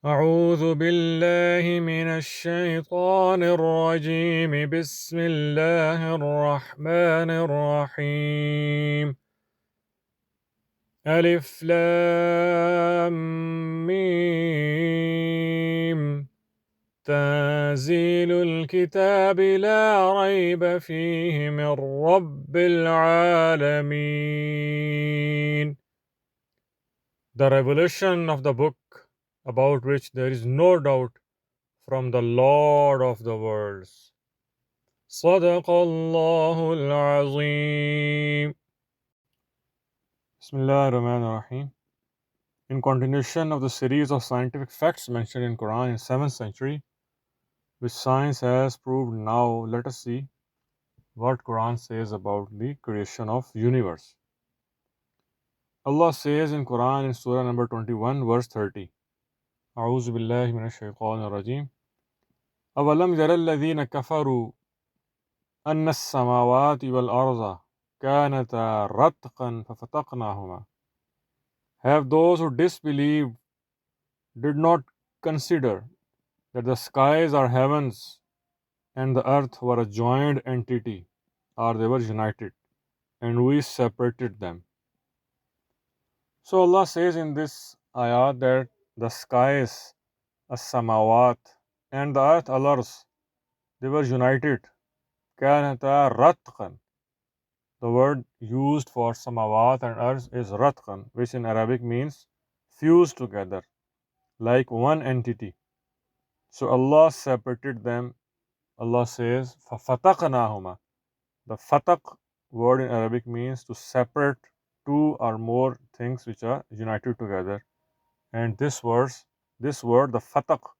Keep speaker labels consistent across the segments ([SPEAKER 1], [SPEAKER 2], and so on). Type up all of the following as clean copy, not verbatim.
[SPEAKER 1] أعوذ بالله من الشيطان الرجيم بسم الله الرحمن الرحيم ألف لام ميم تنزيل الكتاب لا ريب فيه من رب العالمين. The revelation of the book about which there is no doubt from the Lord of the worlds. صدق الله العظيم. Bismillah ar-Rahman ar-Rahim. In continuation of the series of scientific facts mentioned in Quran in 7th century, which science has proved now, let us see what Quran says about the creation of universe. Allah says in Quran in Surah number 21 verse 30, أعوذ بالله من الشيطان الرجيم أولم ير الذين كفروا أن السماوات والأرض كانتا رتقا ففتقناهما. Have those who disbelieve did not consider that the skies are heavens and the earth were a joined entity, or they were united, and we separated them. So Allah says in this ayat that the skies, as-samawat, and the earth, al-ars, they were united. كانتا رتقا. The word used for samawat and earth is ratqan, which in Arabic means fused together, like one entity. So Allah separated them. Allah says, فَفَتَقْنَاهُمَا. The fataq word in Arabic means to separate two or more things which are united together. And this word, the fataq,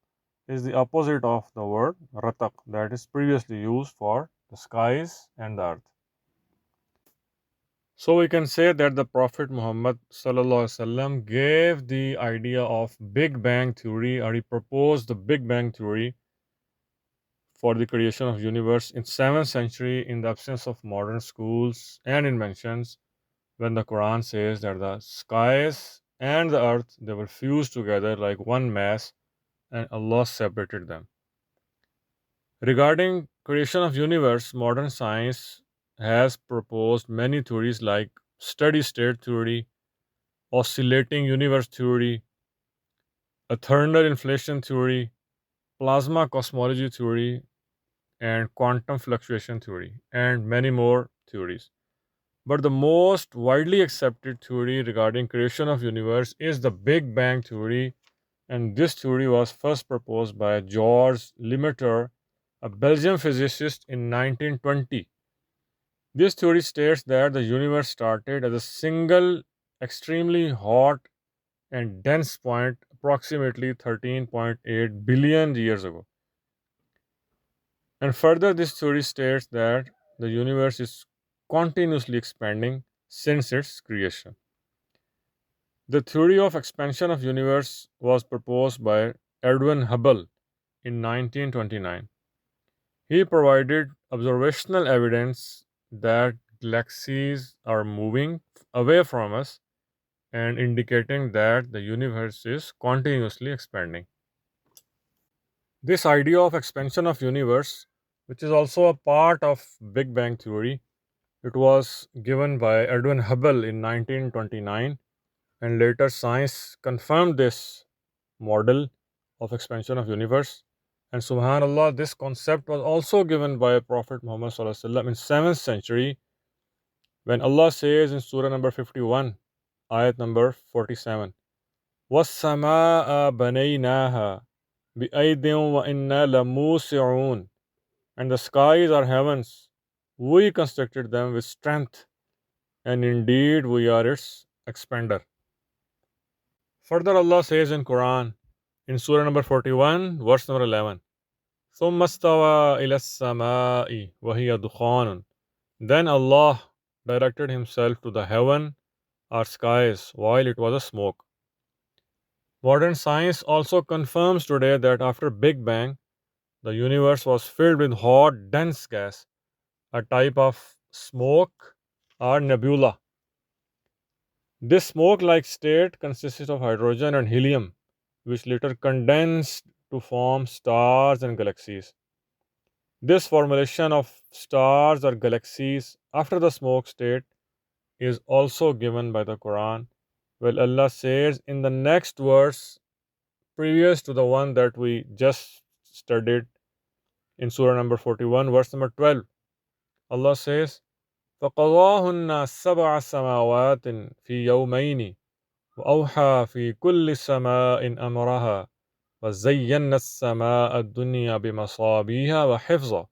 [SPEAKER 1] is the opposite of the word rataq that is previously used for the skies and the earth. So we can say that the Prophet Muhammad ﷺ gave the idea of Big Bang theory, or he proposed the Big Bang theory for the creation of universe in 7th century in the absence of modern schools and inventions, when the Quran says that the skies and the earth, they were fused together like one mass and Allah separated them. Regarding creation of universe, modern science has proposed many theories like steady state theory, oscillating universe theory, eternal inflation theory, plasma cosmology theory, and quantum fluctuation theory, and many more theories. But the most widely accepted theory regarding creation of universe is the Big Bang theory, and this theory was first proposed by Georges Lemaitre, a Belgian physicist, in 1920. This theory states that the universe started as a single extremely hot and dense point approximately 13.8 billion years ago. And further, this theory states that the universe is continuously expanding since its creation. The theory of expansion of universe was proposed by Edwin Hubble in 1929. He provided observational evidence that galaxies are moving away from us and indicating that the universe is continuously expanding. This idea of expansion of universe, which is also a part of Big Bang theory, it was given by Edwin Hubble in 1929, and later science confirmed this model of expansion of universe. And subhanallah, this concept was also given by Prophet Muhammad in 7th century, when Allah says in Surah number 51, ayat number 47, وَالسَّمَاءَ بَنَيْنَاهَا بِأَيْدٍ وَإِنَّا لَمُوسِعُونَ. And the skies are heavens. We constructed them with strength, and indeed we are its expander. Further, Allah says in Quran, in Surah number 41, verse number 11, ثُمَّ اسْتَوَى إِلَى السَّمَاءِ وَهِيَ دُخَانٌ. Then Allah directed himself to the heaven or skies while it was a smoke. Modern science also confirms today that after Big Bang, the universe was filled with hot, dense gas, a type of smoke or nebula. This smoke like state consisted of hydrogen and helium, which later condensed to form stars and galaxies. This formulation of stars or galaxies after the smoke state is also given by the Quran. Well, Allah says in the next verse, previous to the one that we just studied in Surah number 41, verse number 12, Allah says, فَقَضَاهُنَّ سَبْعَ سَمَاوَاتٍ فِي يَوْمَيْنِ وأوحى في كل سماء أمرها وزينا السماء الدنيا بمصابيها وحفظا.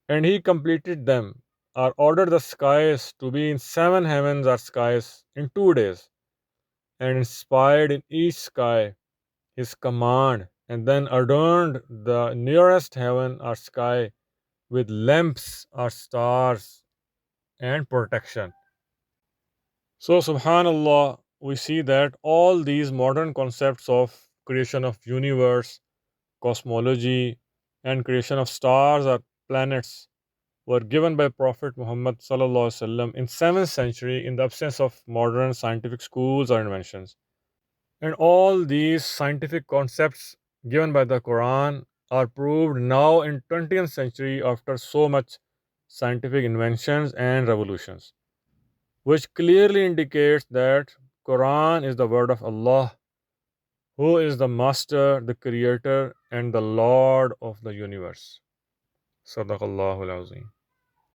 [SPEAKER 1] And he completed them, or ordered the skies to be in 7 heavens or skies in 2 days, and inspired in each sky his command, and then adorned the nearest heaven or sky with lamps or stars and protection. So, subhanallah, we see that all these modern concepts of creation of universe, cosmology, and creation of stars or planets were given by Prophet Muhammad sallallahu alaihi wasallam in 7th century in the absence of modern scientific schools or inventions. And all these scientific concepts given by the Quran are proved now in 20th century after so much scientific inventions and revolutions, which clearly indicates that Quran is the word of Allah, who is the master, the creator, and the Lord of the universe. Sadaqallahu al-Azim.